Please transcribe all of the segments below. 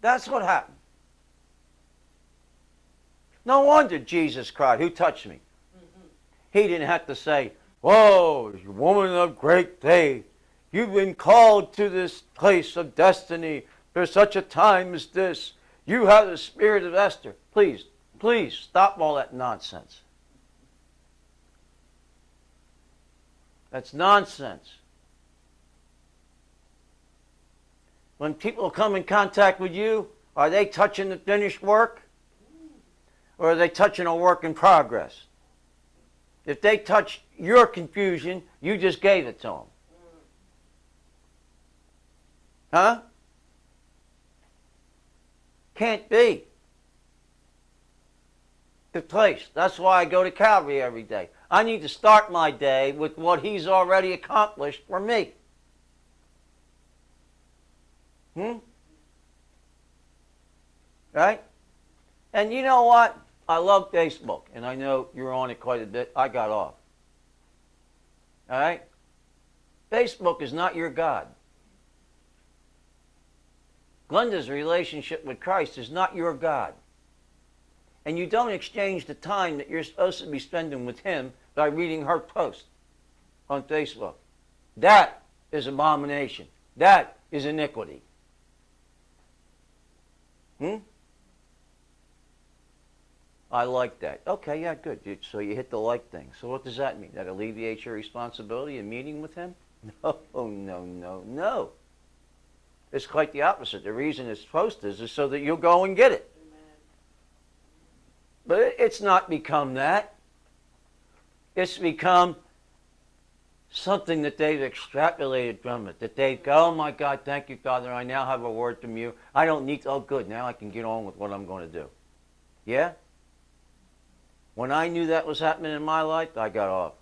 That's what happened. No wonder Jesus cried, "Who touched me?" He didn't have to say, "Whoa, woman of great faith, you've been called to this place of destiny for such a time as this. You have the spirit of Esther." Please, please stop all that nonsense. That's nonsense. When people come in contact with you, are they touching the finished work? Or are they touching a work in progress? If they touch your confusion, you just gave it to them. Huh? Can't be. The place. That's why I go to Calvary every day. I need to start my day with what He's already accomplished for me. Right? And you know what? I love Facebook, and I know you're on it quite a bit. I got off. All right? Facebook is not your God. Glenda's relationship with Christ is not your God. And you don't exchange the time that you're supposed to be spending with Him by reading her post on Facebook. That is abomination. That is iniquity. I like that. Okay, yeah, good. So you hit the like thing. So what does that mean? That alleviates your responsibility in meeting with Him? No, no, no, no. It's quite the opposite. The reason it's posted is so that you'll go and get it. But it's not become that. It's become something that they've extrapolated from it. That they've go, "Oh my God, thank you, Father, I now have a word from you. I don't need to, oh good, now I can get on with what I'm going to do." Yeah? When I knew that was happening in my life, I got off.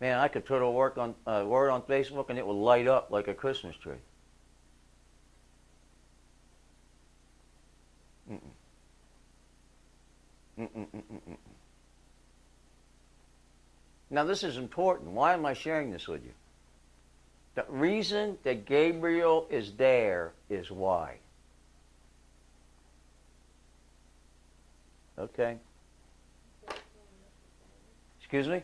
Man, I could put a word on Facebook and it would light up like a Christmas tree. Now this is important. Why am I sharing this with you? The reason that Gabriel is there is why. Okay. Excuse me?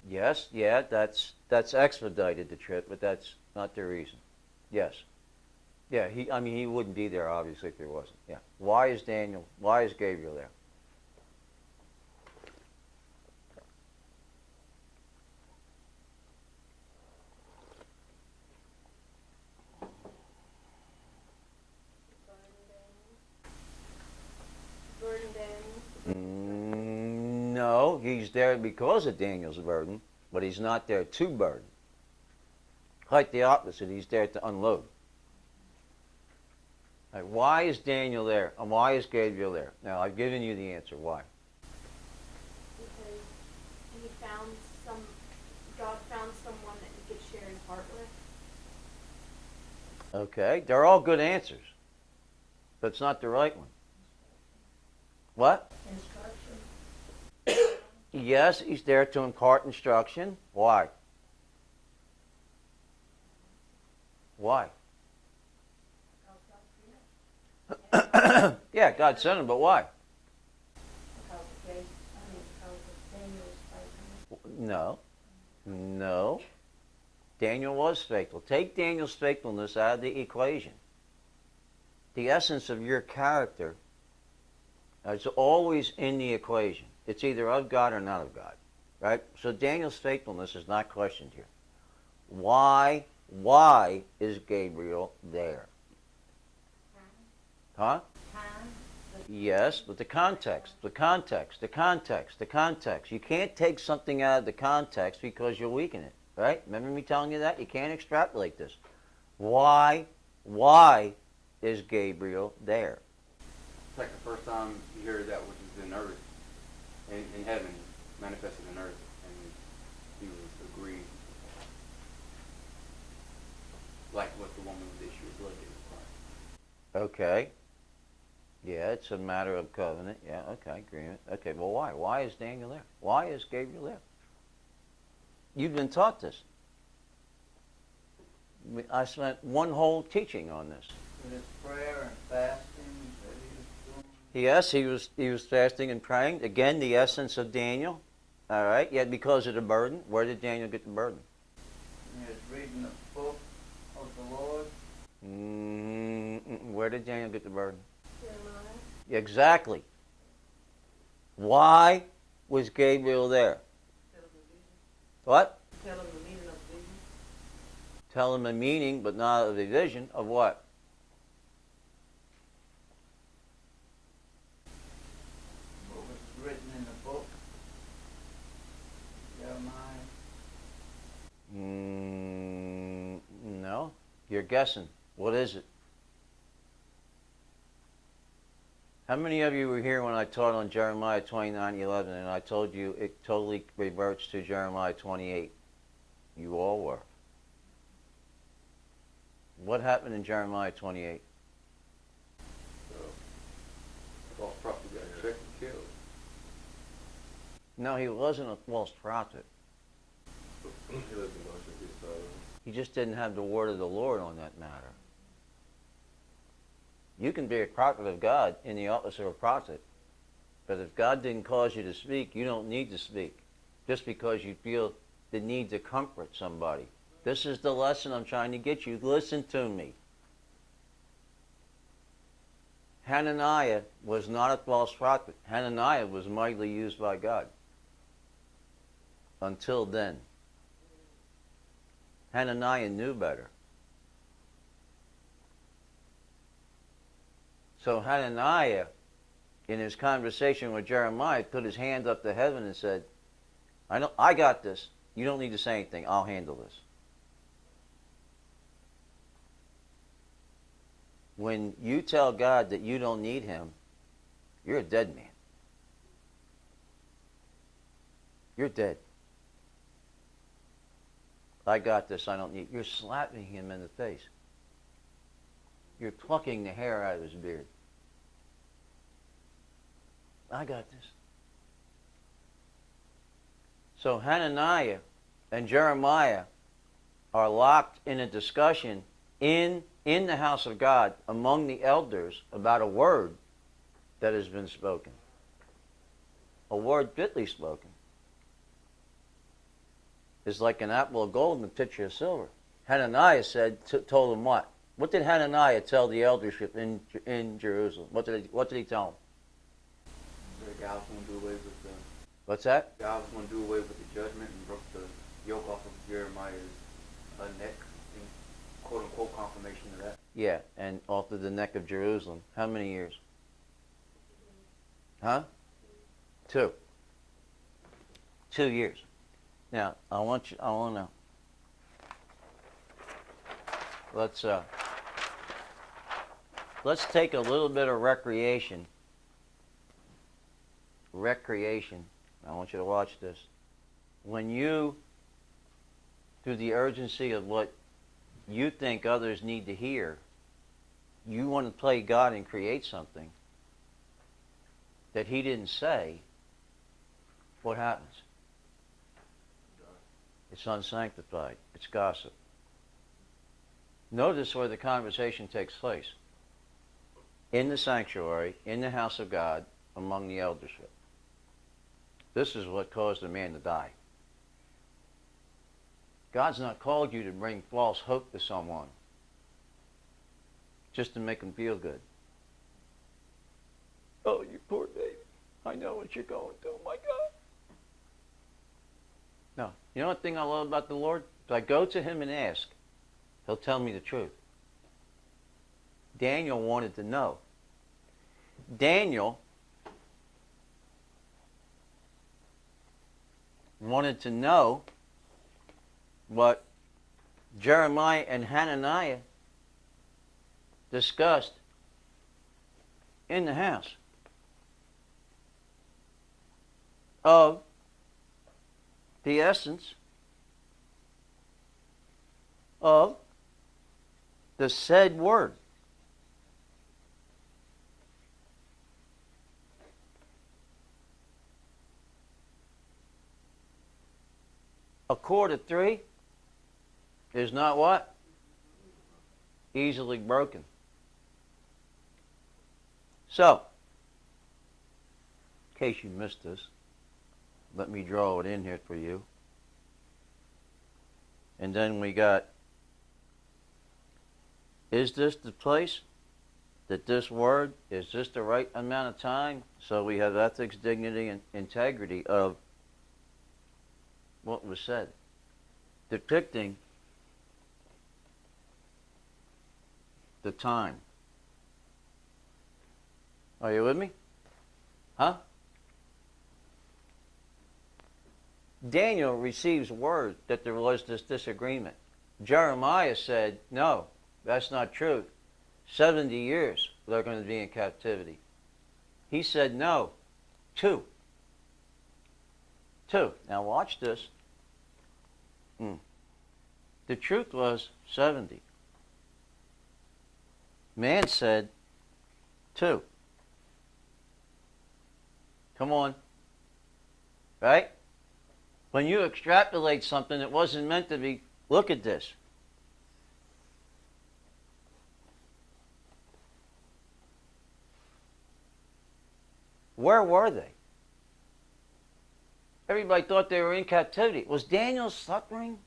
Yes, yeah, that's expedited the trip, but that's not the reason. Yes. Yeah, he wouldn't be there obviously if there wasn't. Yeah. Why is Gabriel there? No, he's there because of Daniel's burden, but he's not there to burden. Quite the opposite, he's there to unload. Right, why is Daniel there, and why is Gabriel there? Now, I've given you the answer. Why? Because God found someone that he could share his heart with. Okay, they're all good answers, but it's not the right one. What? Instruction. Yes, he's there to impart instruction. Why? Why? Yeah, God sent him, but why? No. No. Daniel was faithful. Take Daniel's faithfulness out of the equation. The essence of your character is always in the equation. It's either of God or not of God. Right? So Daniel's faithfulness is not questioned here. Why is Gabriel there? Huh? Yes, but the context. You can't take something out of the context because you'll weaken it, right? Remember me telling you that? You can't extrapolate this. Why is Gabriel there? It's like the first time you hear that which is in earth, in heaven, manifested in earth, and he was agreed, like what the woman with the issue of blood did. Okay. Yeah, it's a matter of covenant. Yeah, okay, agreement. Okay, well, why? Why is Daniel there? Why is Gabriel there? You've been taught this. I spent one whole teaching on this. With his prayer and fasting that he was doing. Yes, he was fasting and praying. Again, the essence of Daniel. All right. Yet because of the burden, where did Daniel get the burden? And he was reading the book of the Lord. Where did Daniel get the burden? Jeremiah. Exactly. Why was Gabriel there? What? Tell him the meaning of the vision. Tell him the meaning, but not of the vision of what? What was written in the book. Jeremiah. No. You're guessing. What is it? How many of you were here when I taught on Jeremiah 29:11 and I told you it totally reverts to Jeremiah 28? You all were. What happened in Jeremiah 28? False prophet got tricked and killed. No, he wasn't a false prophet. He lived in Goshen, peace, He just didn't have the word of the Lord on that matter. You can be a prophet of God in the office of a prophet, but if God didn't cause you to speak, you don't need to speak just because you feel the need to comfort somebody. This is the lesson I'm trying to get you. Listen to me. Hananiah was not a false prophet. Hananiah was mightily used by God. Until then. Hananiah knew better. So Hananiah, in his conversation with Jeremiah, put his hand up to heaven and said, I got this. You don't need to say anything. I'll handle this. When you tell God that you don't need him, you're a dead man. You're dead. I got this. I don't need. You're slapping him in the face. You're plucking the hair out of his beard. I got this. So Hananiah and Jeremiah are locked in a discussion in the house of God among the elders about a word that has been spoken. A word fitly spoken. Is like an apple of gold and a pitcher of silver. Hananiah told him what? What did Hananiah tell the eldership in Jerusalem? What did he tell them? So God was going to do away with the. What's that? God was going to do away with the judgment and broke the yoke off of Jeremiah's neck. In quote unquote confirmation of that. Yeah, and off of the neck of Jerusalem. How many years? Huh? 2. 2 years. Now, I want to, let's take a little bit of recreation. I want you to watch this. When you, through the urgency of what you think others need to hear, you want to play God and create something that he didn't say, what happens? It's unsanctified. It's gossip. Notice where the conversation takes place. In the sanctuary, in the house of God, among the eldership. This is what caused a man to die. God's not called you to bring false hope to someone just to make them feel good. Oh, you poor baby. I know what you're going through. My God. No. You know what thing I love about the Lord? If I go to him and ask, he'll tell me the truth. Daniel wanted to know. Daniel wanted to know what Jeremiah and Hananiah discussed in the house of the essence of the said word. A cord of 3 is not what? easily broken. So, in case you missed this, let me draw it in here for you. And then we got, is this the place that this word, is this the right amount of time? So we have ethics, dignity, and integrity of what was said, depicting the time. Are you with me? Huh? Daniel receives word that there was this disagreement. Jeremiah said, no, that's not true. 70 years they're going to be in captivity. He said, no, 2. 2. Now watch this. The truth was 70. Man said 2. Come on. Right? When you extrapolate something that wasn't meant to be, look at this. Where were they? Everybody thought they were in captivity. Was Daniel suffering?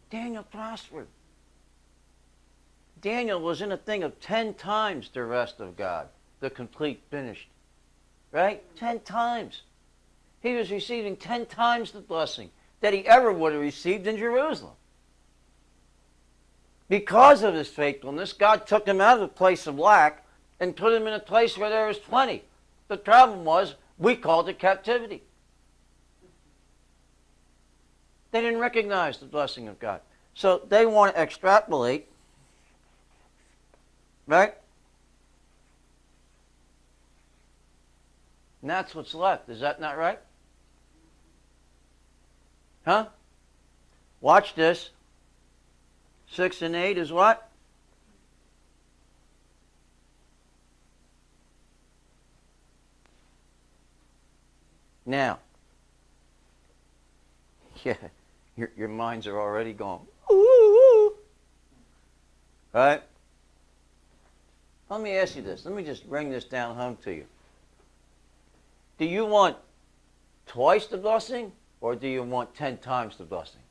Daniel prospered. Daniel was in a thing of 10 times the rest of God, the complete finished. Right? 10 times. He was receiving 10 times the blessing that he ever would have received in Jerusalem. Because of his faithfulness, God took him out of the place of lack and put him in a place where there was plenty. The problem was, we called it captivity. They didn't recognize the blessing of God. So they want to extrapolate, right? And that's what's left. Is that not right? Huh? Watch this. 6 and 8 is what? Now, yeah, your minds are already going, ooh. Right? Let me ask you this. Let me just bring this down home to you. Do you want twice the blessing, or do you want 10 times the blessing?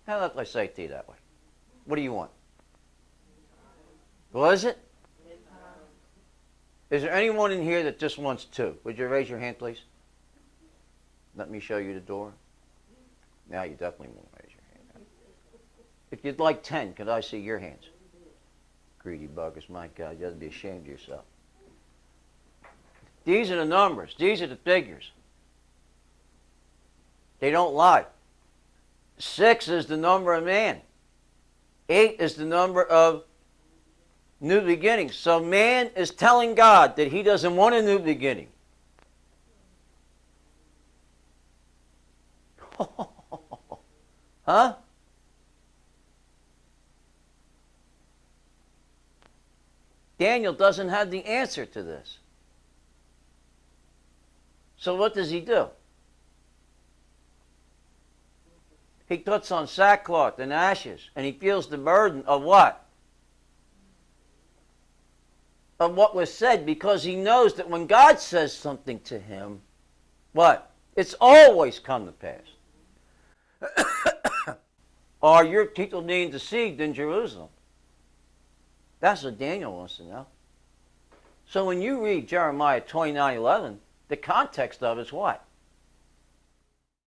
How about I say it to you that way? What do you want? What is it? Is there anyone in here that just wants 2? Would you raise your hand, please? Let me show you the door. Now you definitely won't raise your hand. If you'd like 10, could I see your hands? Greedy buggers, my God, you ought to be ashamed of yourself. These are the numbers. These are the figures. They don't lie. 6 is the number of man. 8 is the number of new beginnings. So man is telling God that he doesn't want a new beginning. Huh? Daniel doesn't have the answer to this. So what does he do? He puts on sackcloth and ashes, and he feels the burden of what? Of what was said, because he knows that when God says something to him, what? It's always come to pass. Are your people being deceived in Jerusalem? That's what Daniel wants to know. So when you read Jeremiah 29:11, the context of it is what?